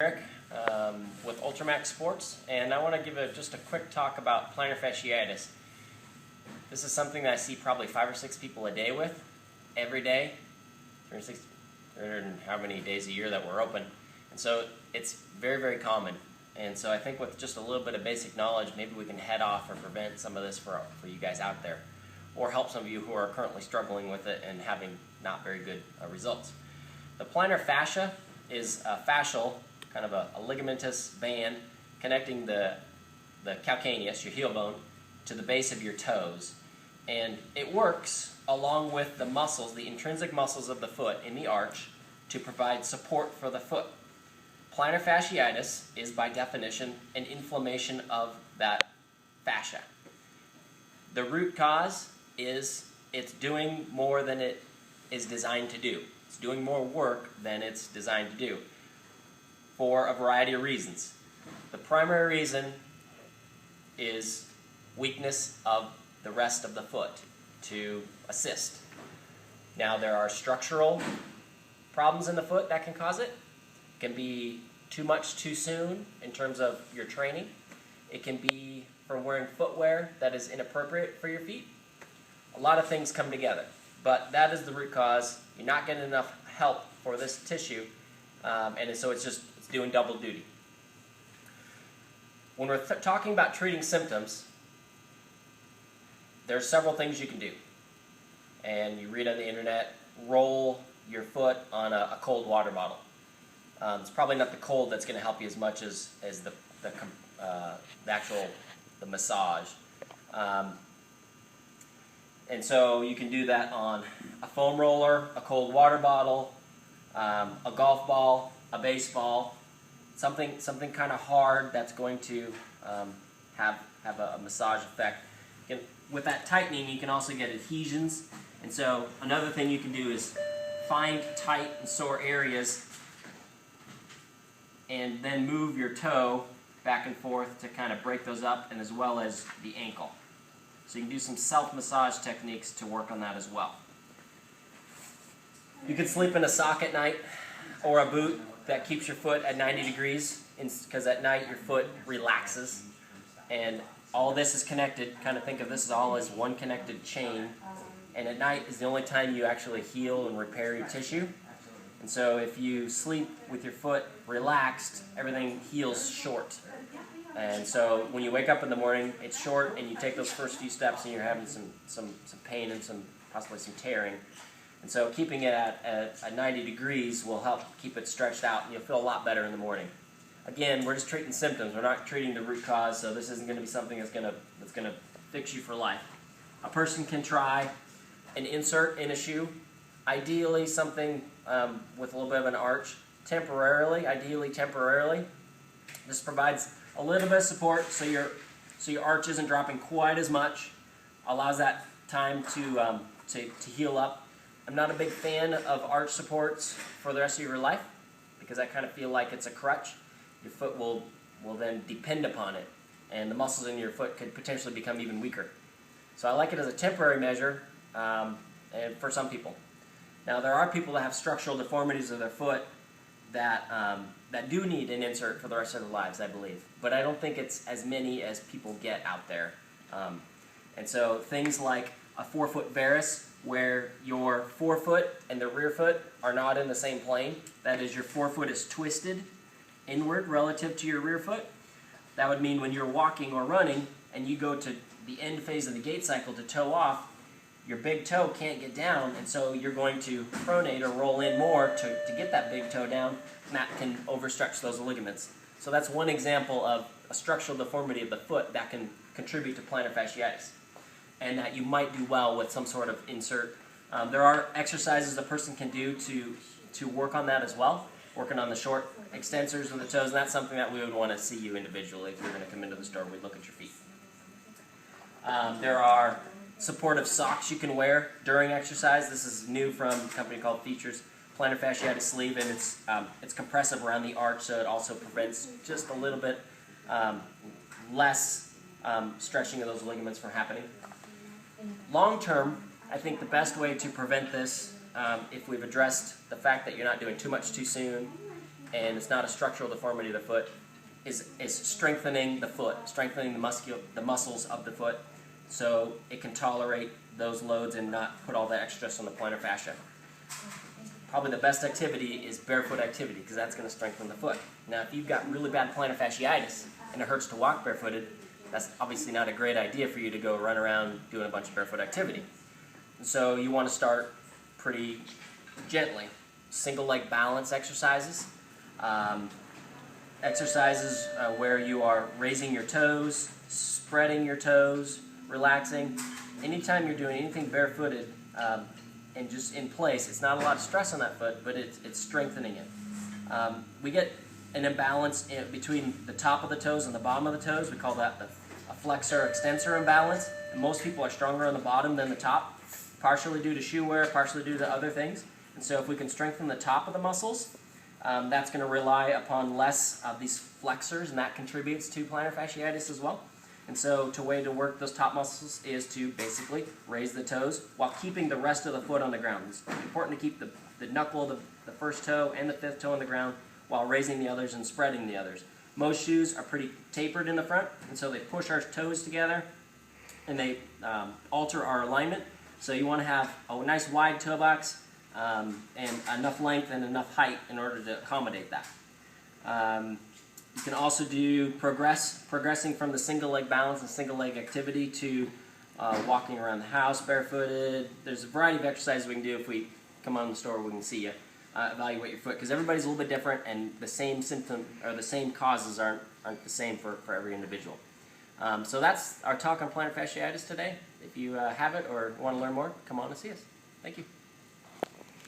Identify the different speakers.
Speaker 1: Eric with Ultramax Sports, and I want to give just a quick talk about plantar fasciitis. This is something that I see probably 5 or 6 people a day with, every day, 300 and how many days a year that we're open. And so it's very, very common. And so I think with just a little bit of basic knowledge, maybe we can head off or prevent some of this for you guys out there, or help some of you who are currently struggling with it and having not very good results. The plantar fascia is a fascial, kind of a ligamentous band connecting the calcaneus, your heel bone, to the base of your toes. And it works along with the muscles, the intrinsic muscles of the foot in the arch, to provide support for the foot. Plantar fasciitis is by definition an inflammation of that fascia. The root cause is it's doing more than it is designed to do. It's doing more work than it's designed to do, for a variety of reasons. The primary reason is weakness of the rest of the foot to assist. Now, there are structural problems in the foot that can cause it. It can be too much too soon in terms of your training. It can be from wearing footwear that is inappropriate for your feet. A lot of things come together, but that is the root cause. You're not getting enough help for this tissue, and so it's doing double duty. When we're talking about treating symptoms, there's several things you can do. And you read on the internet, roll your foot on a cold water bottle. It's probably not the cold that's going to help you as much as the massage. And so you can do that on a foam roller, a cold water bottle, a golf ball, a baseball, something kind of hard that's going to have a massage effect. With that tightening, you can also get adhesions. And so another thing you can do is find tight and sore areas and then move your toe back and forth to kind of break those up, and as well as the ankle. So you can do some self-massage techniques to work on that as well. You can sleep in a sock at night or a boot that keeps your foot at 90 degrees, because at night your foot relaxes. And all this is connected. Kind of think of this all as one connected chain. And at night is the only time you actually heal and repair your tissue. And so if you sleep with your foot relaxed, everything heals short. And so when you wake up in the morning, it's short, and you take those first few steps and you're having some pain and possibly some tearing. And so keeping it at 90 degrees will help keep it stretched out, and you'll feel a lot better in the morning. Again, we're just treating symptoms. We're not treating the root cause, so this isn't going to be something that's going to fix you for life. A person can try an insert in a shoe, ideally something with a little bit of an arch, ideally temporarily. This provides a little bit of support, so your arch isn't dropping quite as much, allows that time to heal up. I'm not a big fan of arch supports for the rest of your life, because I kind of feel like it's a crutch. Your foot will then depend upon it, and the muscles in your foot could potentially become even weaker. So I like it as a temporary measure, and for some people. Now, there are people that have structural deformities of their foot that do need an insert for the rest of their lives, I believe. But I don't think it's as many as people get out there. And so things like a forefoot varus, where your forefoot and the rear foot are not in the same plane. That is, your forefoot is twisted inward relative to your rear foot. That would mean when you're walking or running and you go to the end phase of the gait cycle to toe off, your big toe can't get down, and so you're going to pronate or roll in more to get that big toe down, and that can overstretch those ligaments. So that's one example of a structural deformity of the foot that can contribute to plantar fasciitis, and that you might do well with some sort of insert. There are exercises a person can do to work on that as well, working on the short extensors of the toes, and that's something that we would want to see you individually. If you're going to come into the store, we'd look at your feet. There are supportive socks you can wear during exercise. This is new from a company called Features Plantar Fasciitis Sleeve, and it's compressive around the arch, so it also prevents just a little bit less stretching of those ligaments from happening. Long term, I think the best way to prevent this, if we've addressed the fact that you're not doing too much too soon, and it's not a structural deformity of the foot, is strengthening the foot, strengthening the muscles of the foot, so it can tolerate those loads and not put all the extra stress on the plantar fascia. Probably the best activity is barefoot activity, because that's going to strengthen the foot. Now, if you've got really bad plantar fasciitis and it hurts to walk barefooted, that's obviously not a great idea for you to go run around doing a bunch of barefoot activity. And so you want to start pretty gently. Single leg balance exercises. Exercises where you are raising your toes, spreading your toes, relaxing. Anytime you're doing anything barefooted and just in place, it's not a lot of stress on that foot, but it's strengthening it. We get an imbalance between the top of the toes and the bottom of the toes. We call that a flexor-extensor imbalance. And most people are stronger on the bottom than the top, partially due to shoe wear, partially due to other things. And so if we can strengthen the top of the muscles, that's going to rely upon less of these flexors, and that contributes to plantar fasciitis as well. And so the way to work those top muscles is to basically raise the toes while keeping the rest of the foot on the ground. It's important to keep the knuckle of the first toe and the fifth toe on the ground while raising the others and spreading the others. Most shoes are pretty tapered in the front, and so they push our toes together and they alter our alignment. So you want to have a nice wide toe box and enough length and enough height in order to accommodate that. You can also do progressing from the single leg balance and single leg activity to walking around the house barefooted. There's a variety of exercises we can do. If we come on the store, we can see you evaluate your foot, because everybody's a little bit different, and the same symptom or the same causes aren't the same for every individual. So that's our talk on plantar fasciitis today. If you have it or want to learn more, come on and see us. Thank you.